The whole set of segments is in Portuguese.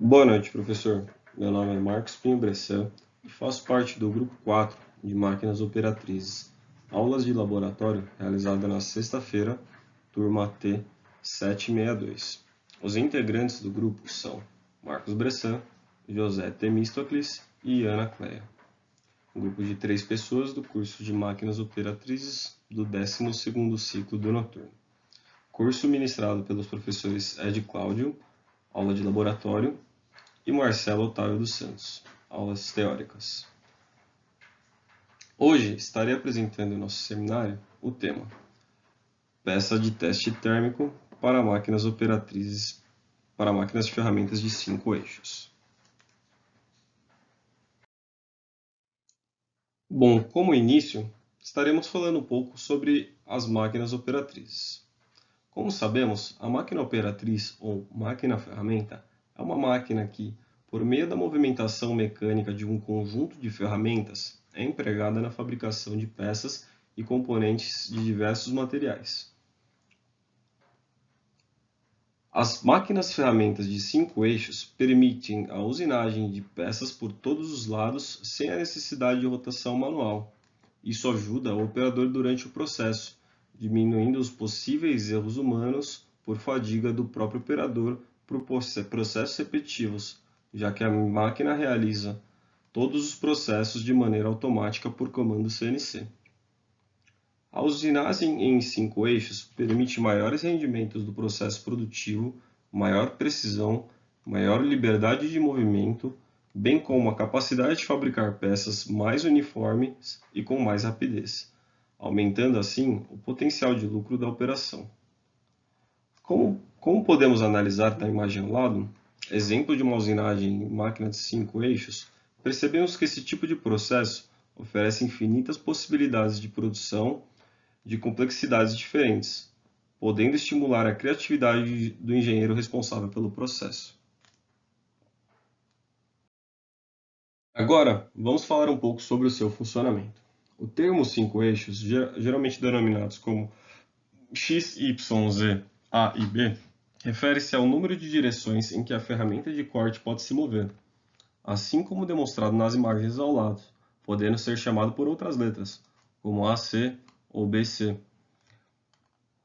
Boa noite, professor. Meu nome é Marcos Pinho Bressan e faço parte do Grupo 4 de Máquinas Operatrizes, aulas de laboratório realizada na sexta-feira, turma T 762. Os integrantes do grupo são Marcos Bressan, José Temístocles e Ana Cleia. Um grupo de 3 pessoas do curso de Máquinas Operatrizes do 12º ciclo do noturno. Curso ministrado pelos professores Ed Cláudio, aula de laboratório, e Marcelo Otávio dos Santos, aulas teóricas. Hoje estarei apresentando em nosso seminário o tema Peça de teste térmico para máquinas operatrizes, para máquinas de ferramentas de 5 eixos. Bom, como início, estaremos falando um pouco sobre as máquinas operatrizes. Como sabemos, a máquina operatriz ou máquina-ferramenta é uma máquina que, por meio da movimentação mecânica de um conjunto de ferramentas, é empregada na fabricação de peças e componentes de diversos materiais. As máquinas-ferramentas de 5 eixos permitem a usinagem de peças por todos os lados sem a necessidade de rotação manual. Isso ajuda o operador durante o processo, diminuindo os possíveis erros humanos por fadiga do próprio operador por processos repetitivos, já que a máquina realiza todos os processos de maneira automática por comando CNC. A usinagem em 5 eixos permite maiores rendimentos do processo produtivo, maior precisão, maior liberdade de movimento, bem como a capacidade de fabricar peças mais uniformes e com mais rapidez, aumentando assim o potencial de lucro da operação. Como podemos analisar na imagem ao lado, exemplo de uma usinagem em máquina de 5 eixos, percebemos que esse tipo de processo oferece infinitas possibilidades de produção de complexidades diferentes, podendo estimular a criatividade do engenheiro responsável pelo processo. Agora, vamos falar um pouco sobre o seu funcionamento. O termo 5 eixos, geralmente denominados como X, Y, Z, A e B, refere-se ao número de direções em que a ferramenta de corte pode se mover, assim como demonstrado nas imagens ao lado, podendo ser chamado por outras letras, como AC ou BC.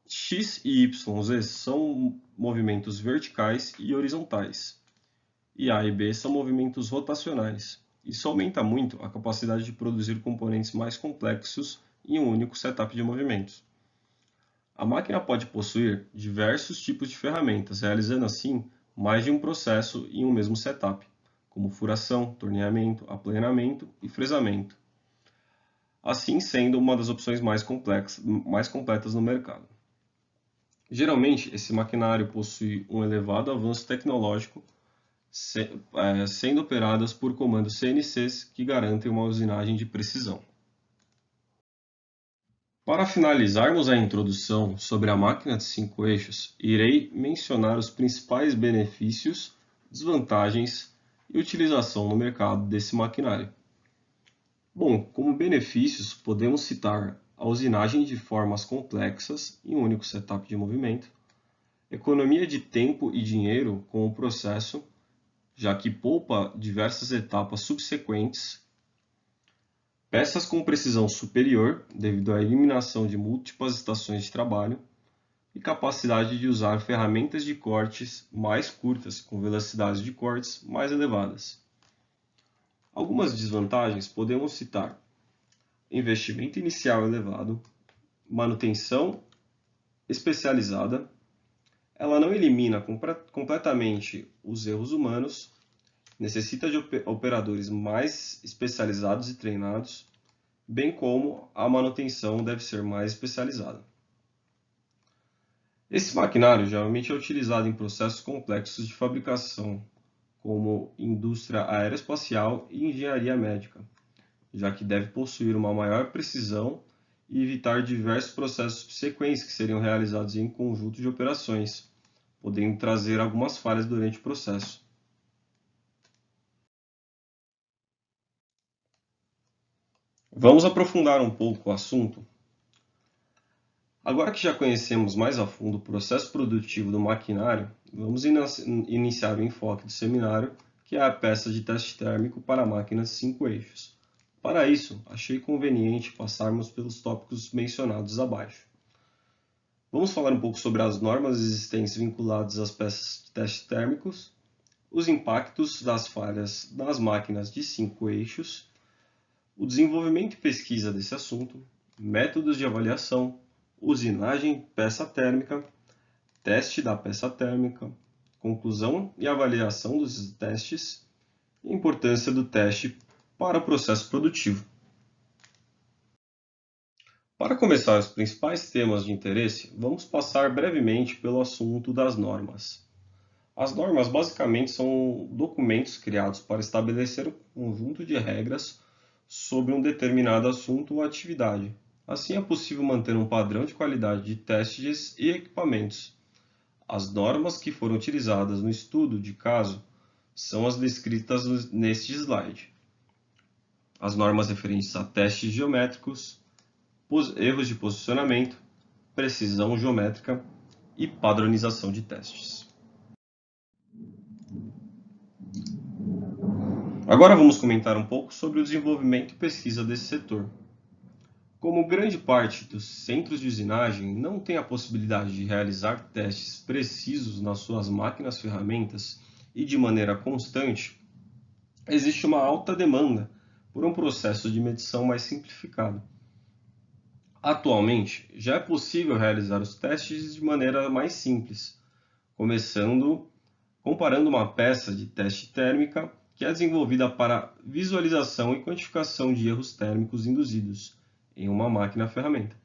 X e Y, Z são movimentos verticais e horizontais, e A e B são movimentos rotacionais. Isso aumenta muito a capacidade de produzir componentes mais complexos em um único setup de movimentos. A máquina pode possuir diversos tipos de ferramentas, realizando assim mais de um processo em um mesmo setup, como furação, torneamento, aplanamento e fresamento, assim sendo uma das opções mais completas no mercado. Geralmente, esse maquinário possui um elevado avanço tecnológico, sendo operadas por comandos CNCs que garantem uma usinagem de precisão. Para finalizarmos a introdução sobre a máquina de 5 eixos, irei mencionar os principais benefícios, desvantagens e utilização no mercado desse maquinário. Bom, como benefícios, podemos citar a usinagem de formas complexas em um único setup de movimento, economia de tempo e dinheiro com o processo, já que poupa diversas etapas subsequentes, peças com precisão superior, devido à eliminação de múltiplas estações de trabalho, e capacidade de usar ferramentas de cortes mais curtas, com velocidades de cortes mais elevadas. Algumas desvantagens podemos citar: investimento inicial elevado, manutenção especializada, ela não elimina completamente os erros humanos, necessita de operadores mais especializados e treinados, bem como a manutenção deve ser mais especializada. Esse maquinário geralmente é utilizado em processos complexos de fabricação, como indústria aeroespacial e engenharia médica, já que deve possuir uma maior precisão e evitar diversos processos subsequentes que seriam realizados em conjunto de operações, podendo trazer algumas falhas durante o processo. Vamos aprofundar um pouco o assunto. Agora que já conhecemos mais a fundo o processo produtivo do maquinário, vamos iniciar o enfoque do seminário, que é a peça de teste térmico para máquinas 5 eixos. Para isso, achei conveniente passarmos pelos tópicos mencionados abaixo. Vamos falar um pouco sobre as normas existentes vinculadas às peças de testes térmicos, os impactos das falhas nas máquinas de 5 eixos, o desenvolvimento e pesquisa desse assunto, métodos de avaliação, usinagem peça térmica, teste da peça térmica, conclusão e avaliação dos testes e a importância do teste para o processo produtivo. Para começar os principais temas de interesse, vamos passar brevemente pelo assunto das normas. As normas basicamente são documentos criados para estabelecer um conjunto de regras sobre um determinado assunto ou atividade. Assim é possível manter um padrão de qualidade de testes e equipamentos. As normas que foram utilizadas no estudo de caso são as descritas neste slide. As normas referentes a testes geométricos, erros de posicionamento, precisão geométrica e padronização de testes. Agora vamos comentar um pouco sobre o desenvolvimento e pesquisa desse setor. Como grande parte dos centros de usinagem não tem a possibilidade de realizar testes precisos nas suas máquinas ferramentas e de maneira constante, existe uma alta demanda por um processo de medição mais simplificado. Atualmente, já é possível realizar os testes de maneira mais simples, comparando uma peça de teste térmica que é desenvolvida para visualização e quantificação de erros térmicos induzidos em uma máquina-ferramenta.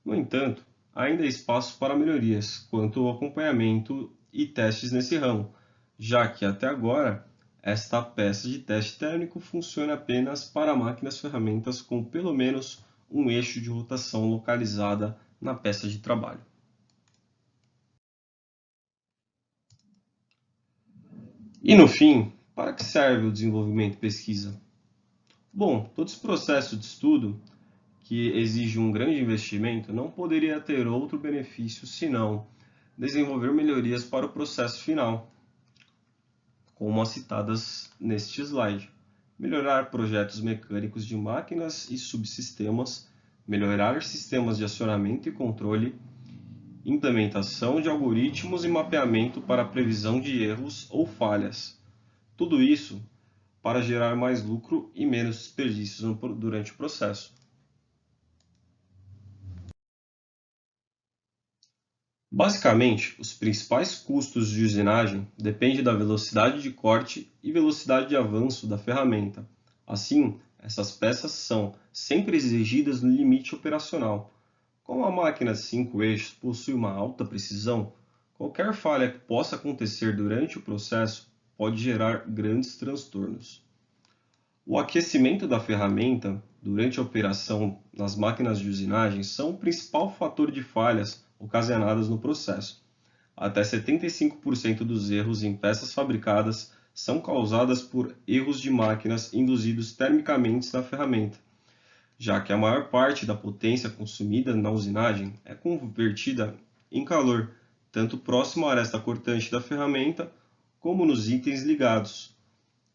No entanto, ainda há espaço para melhorias quanto ao acompanhamento e testes nesse ramo, já que até agora esta peça de teste térmico funciona apenas para máquinas-ferramentas com pelo menos um eixo de rotação localizada na peça de trabalho. E no fim, para que serve o desenvolvimento e pesquisa? Bom, todo esse processo de estudo, que exige um grande investimento, não poderia ter outro benefício senão desenvolver melhorias para o processo final, como as citadas neste slide. Melhorar projetos mecânicos de máquinas e subsistemas, melhorar sistemas de acionamento e controle, implementação de algoritmos e mapeamento para previsão de erros ou falhas. Tudo isso para gerar mais lucro e menos desperdícios durante o processo. Basicamente, os principais custos de usinagem dependem da velocidade de corte e velocidade de avanço da ferramenta. Assim, essas peças são sempre exigidas no limite operacional. Como a máquina de 5 eixos possui uma alta precisão, qualquer falha que possa acontecer durante o processo pode gerar grandes transtornos. O aquecimento da ferramenta durante a operação nas máquinas de usinagem são o principal fator de falhas ocasionadas no processo. Até 75% dos erros em peças fabricadas são causadas por erros de máquinas induzidos termicamente na ferramenta, já que a maior parte da potência consumida na usinagem é convertida em calor, tanto próximo à aresta cortante da ferramenta como nos itens ligados.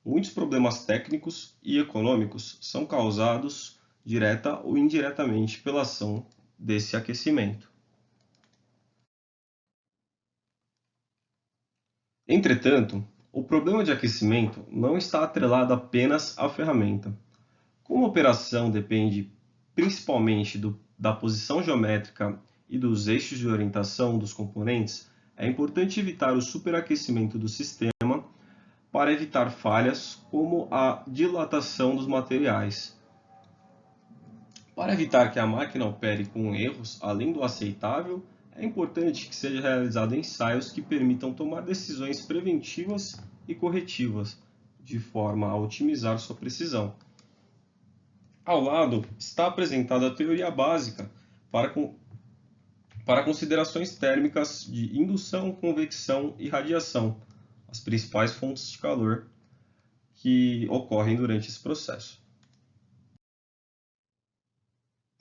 Muitos problemas técnicos e econômicos são causados direta ou indiretamente pela ação desse aquecimento. Entretanto, o problema de aquecimento não está atrelado apenas à ferramenta. Como a operação depende principalmente da posição geométrica e dos eixos de orientação dos componentes, é importante evitar o superaquecimento do sistema para evitar falhas como a dilatação dos materiais. Para evitar que a máquina opere com erros além do aceitável, é importante que sejam realizados ensaios que permitam tomar decisões preventivas e corretivas, de forma a otimizar sua precisão. Ao lado está apresentada a teoria básica para considerações térmicas de indução, convecção e radiação, as principais fontes de calor que ocorrem durante esse processo.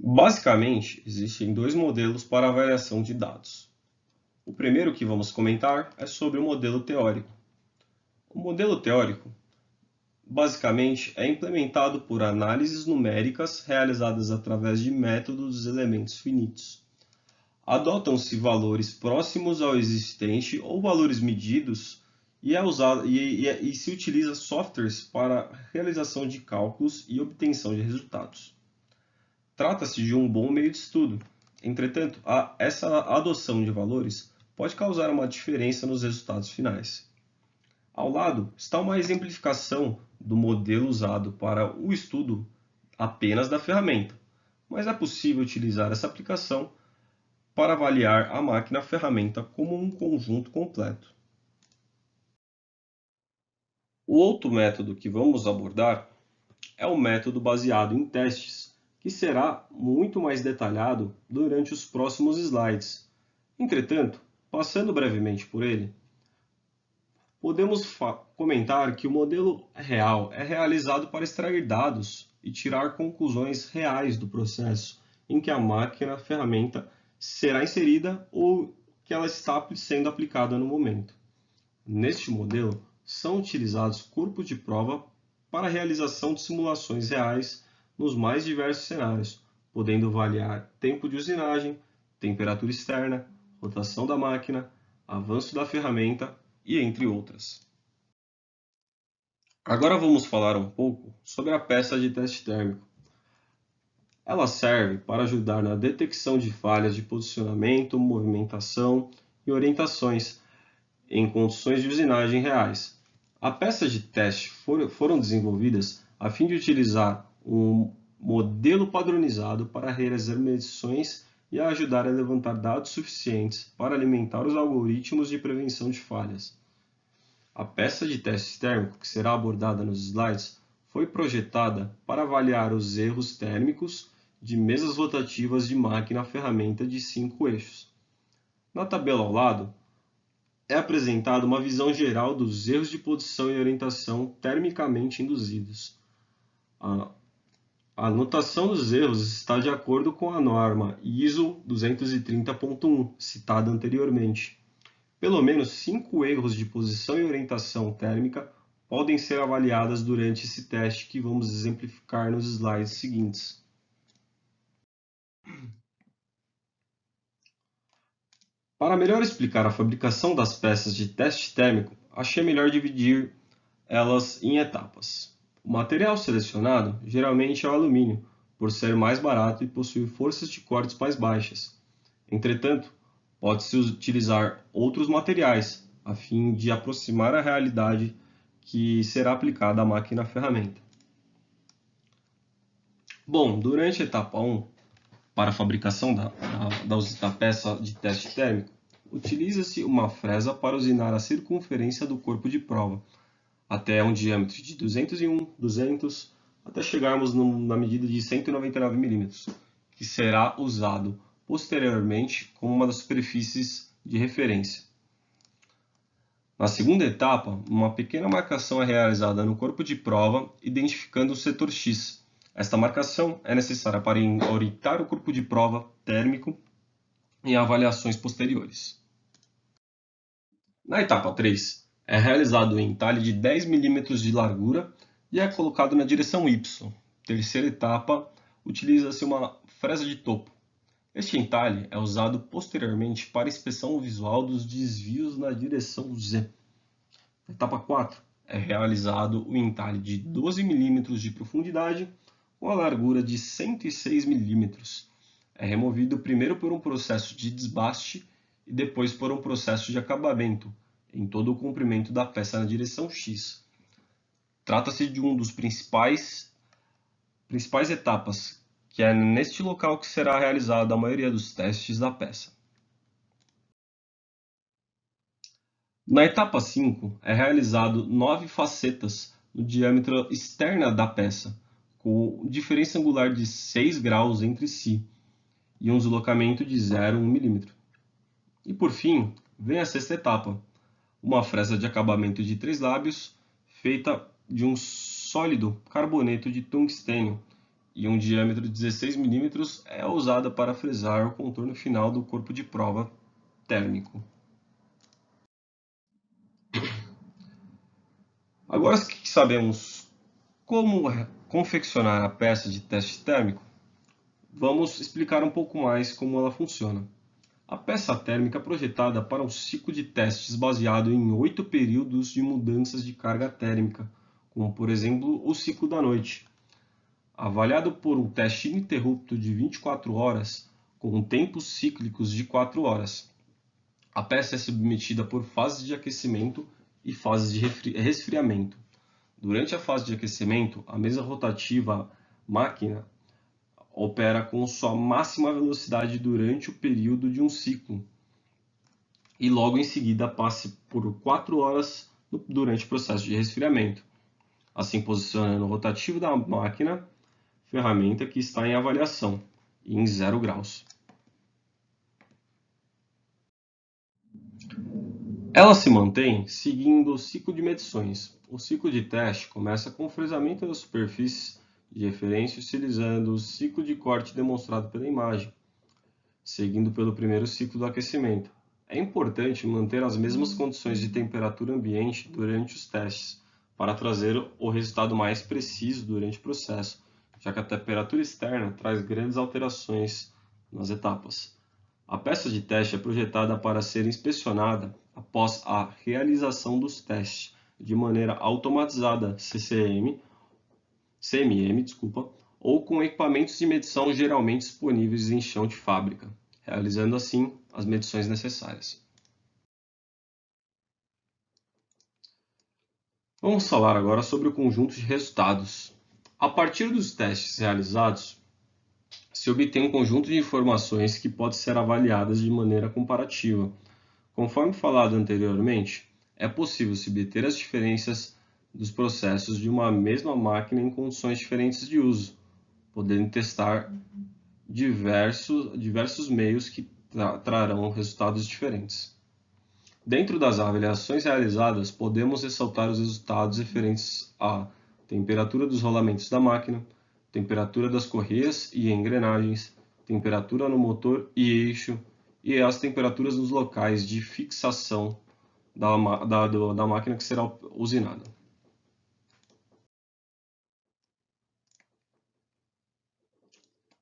Basicamente, existem dois modelos para a avaliação de dados. O primeiro que vamos comentar é sobre o modelo teórico. O modelo teórico, basicamente, é implementado por análises numéricas realizadas através de métodos dos elementos finitos. Adotam-se valores próximos ao existente ou valores medidos e se utiliza softwares para realização de cálculos e obtenção de resultados. Trata-se de um bom meio de estudo. Entretanto, essa adoção de valores pode causar uma diferença nos resultados finais. Ao lado está uma exemplificação do modelo usado para o estudo apenas da ferramenta, mas é possível utilizar essa aplicação para avaliar a máquina-ferramenta como um conjunto completo. O outro método que vamos abordar é o método baseado em testes, que será muito mais detalhado durante os próximos slides. Entretanto, passando brevemente por ele, podemos comentar que o modelo real é realizado para extrair dados e tirar conclusões reais do processo em que a máquina-ferramenta será inserida ou que ela está sendo aplicada no momento. Neste modelo, são utilizados corpos de prova para a realização de simulações reais nos mais diversos cenários, podendo avaliar tempo de usinagem, temperatura externa, rotação da máquina, avanço da ferramenta e entre outras. Agora vamos falar um pouco sobre a peça de teste térmico. Ela serve para ajudar na detecção de falhas de posicionamento, movimentação e orientações em condições de usinagem reais. As peças de teste foram desenvolvidas a fim de utilizar um modelo padronizado para realizar medições e a ajudar a levantar dados suficientes para alimentar os algoritmos de prevenção de falhas. A peça de teste térmico, que será abordada nos slides, foi projetada para avaliar os erros térmicos de mesas rotativas de máquina-ferramenta de 5 eixos. Na tabela ao lado, é apresentada uma visão geral dos erros de posição e orientação termicamente induzidos. A notação dos erros está de acordo com a norma ISO 230.1, citada anteriormente. Pelo menos 5 erros de posição e orientação térmica podem ser avaliados durante esse teste que vamos exemplificar nos slides seguintes. Para melhor explicar a fabricação das peças de teste térmico, achei melhor dividir elas em etapas. O material selecionado geralmente é o alumínio, por ser mais barato e possuir forças de corte mais baixas. Entretanto, pode-se utilizar outros materiais, a fim de aproximar a realidade que será aplicada à máquina-ferramenta. Bom, durante a etapa 1, para a fabricação da peça de teste térmico, utiliza-se uma fresa para usinar a circunferência do corpo de prova, até um diâmetro de 201, 200, até chegarmos na medida de 199 mm, que será usado posteriormente como uma das superfícies de referência. Na segunda etapa, uma pequena marcação é realizada no corpo de prova, identificando o setor X. Esta marcação é necessária para orientar o corpo de prova térmico em avaliações posteriores. Na etapa 3, é realizado um entalhe de 10 mm de largura e é colocado na direção Y. Terceira etapa, utiliza-se uma fresa de topo. Este entalhe é usado posteriormente para inspeção visual dos desvios na direção Z. Na etapa 4, é realizado o entalhe de 12 mm de profundidade com a largura de 106 mm. É removido primeiro por um processo de desbaste e depois por um processo de acabamento em todo o comprimento da peça na direção X. Trata-se de um dos principais etapas, que é neste local que será realizada a maioria dos testes da peça. Na etapa 5, é realizado 9 facetas no diâmetro externo da peça, com diferença angular de 6 graus entre si e um deslocamento de 0,1 mm. E por fim, vem a sexta etapa, uma fresa de acabamento de 3 lábios, feita de um sólido carboneto de tungstênio, e um diâmetro de 16 mm é usada para fresar o contorno final do corpo de prova térmico. Agora que sabemos como confeccionar a peça de teste térmico, vamos explicar um pouco mais como ela funciona. A peça térmica é projetada para um ciclo de testes baseado em 8 períodos de mudanças de carga térmica, como por exemplo o ciclo da noite, avaliado por um teste ininterrupto de 24 horas com tempos cíclicos de 4 horas. A peça é submetida por fases de aquecimento e fases de resfriamento. Durante a fase de aquecimento, a mesa rotativa máquina opera com sua máxima velocidade durante o período de um ciclo e logo em seguida passe por 4 horas durante o processo de resfriamento, assim posicionando o rotativo da máquina, ferramenta que está em avaliação, em 0 graus. Ela se mantém seguindo o ciclo de medições. O ciclo de teste começa com o fresamento das superfícies de referência utilizando o ciclo de corte demonstrado pela imagem, seguindo pelo primeiro ciclo do aquecimento. É importante manter as mesmas condições de temperatura ambiente durante os testes, para trazer o resultado mais preciso durante o processo, já que a temperatura externa traz grandes alterações nas etapas. A peça de teste é projetada para ser inspecionada após a realização dos testes de maneira automatizada CMM, ou com equipamentos de medição geralmente disponíveis em chão de fábrica, realizando assim as medições necessárias. Vamos falar agora sobre o conjunto de resultados. A partir dos testes realizados, se obtém um conjunto de informações que pode ser avaliadas de maneira comparativa. Conforme falado anteriormente, é possível se obter as diferenças dos processos de uma mesma máquina em condições diferentes de uso, podendo testar diversos meios que trarão resultados diferentes. Dentro das avaliações realizadas, podemos ressaltar os resultados referentes à temperatura dos rolamentos da máquina, temperatura das correias e engrenagens, temperatura no motor e eixo e as temperaturas nos locais de fixação da máquina que será usinada.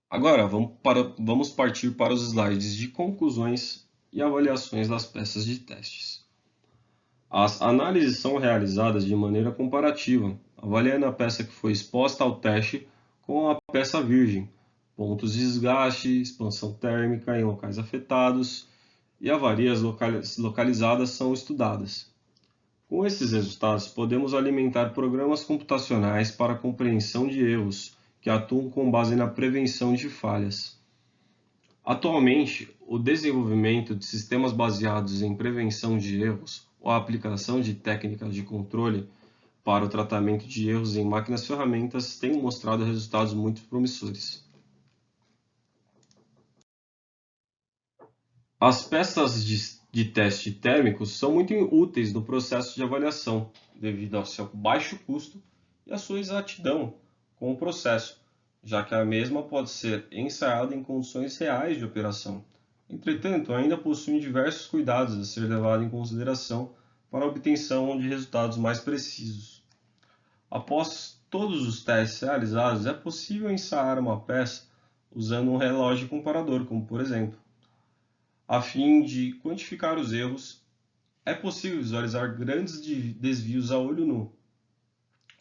Agora, vamos partir para os slides de conclusões e avaliações das peças de testes. As análises são realizadas de maneira comparativa, avaliando a peça que foi exposta ao teste com a peça virgem, pontos de desgaste, expansão térmica em locais afetados e avarias localizadas são estudadas. Com esses resultados, podemos alimentar programas computacionais para a compreensão de erros, que atuam com base na prevenção de falhas. Atualmente, o desenvolvimento de sistemas baseados em prevenção de erros ou a aplicação de técnicas de controle para o tratamento de erros em máquinas-ferramentas tem mostrado resultados muito promissores. As peças de teste térmico são muito úteis no processo de avaliação, devido ao seu baixo custo e à sua exatidão com o processo, já que a mesma pode ser ensaiada em condições reais de operação. Entretanto, ainda possuem diversos cuidados a ser levados em consideração para a obtenção de resultados mais precisos. Após todos os testes realizados, é possível ensaiar uma peça usando um relógio comparador, como por exemplo. A fim de quantificar os erros, é possível visualizar grandes desvios a olho nu.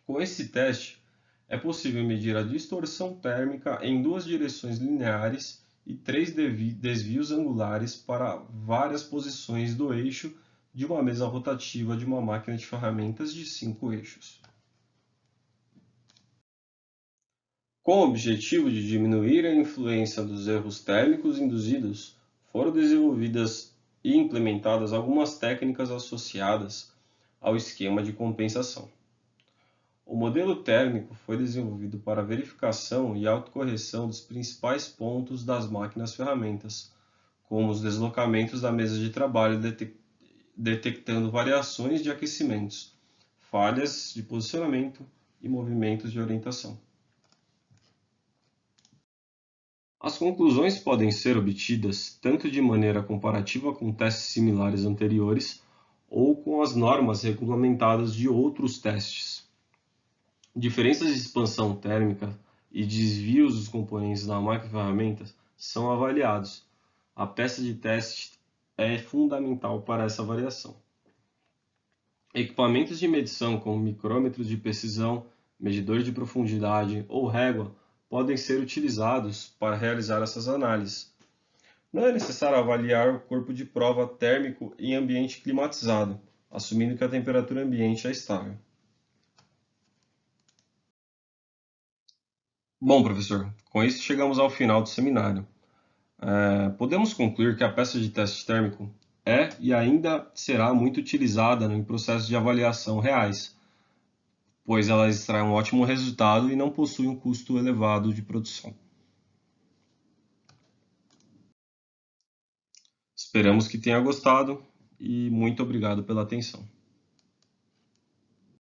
Com esse teste, é possível medir a distorção térmica em 2 direções lineares e 3 desvios angulares para várias posições do eixo de uma mesa rotativa de uma máquina de ferramentas de 5 eixos. Com o objetivo de diminuir a influência dos erros térmicos induzidos, foram desenvolvidas e implementadas algumas técnicas associadas ao esquema de compensação. O modelo térmico foi desenvolvido para verificação e autocorreção dos principais pontos das máquinas-ferramentas, como os deslocamentos da mesa de trabalho, detectando variações de aquecimentos, falhas de posicionamento e movimentos de orientação. As conclusões podem ser obtidas tanto de maneira comparativa com testes similares anteriores, ou com as normas regulamentadas de outros testes. Diferenças de expansão térmica e desvios dos componentes da máquina de ferramentas são avaliados. A peça de teste é fundamental para essa variação. Equipamentos de medição como micrômetros de precisão, medidores de profundidade ou régua podem ser utilizados para realizar essas análises. Não é necessário avaliar o corpo de prova térmico em ambiente climatizado, assumindo que a temperatura ambiente é estável. Bom, professor, com isso chegamos ao final do seminário. Podemos concluir que a peça de teste térmico é e ainda será muito utilizada em processos de avaliação reais, pois ela extrai um ótimo resultado e não possui um custo elevado de produção. Esperamos que tenha gostado e muito obrigado pela atenção.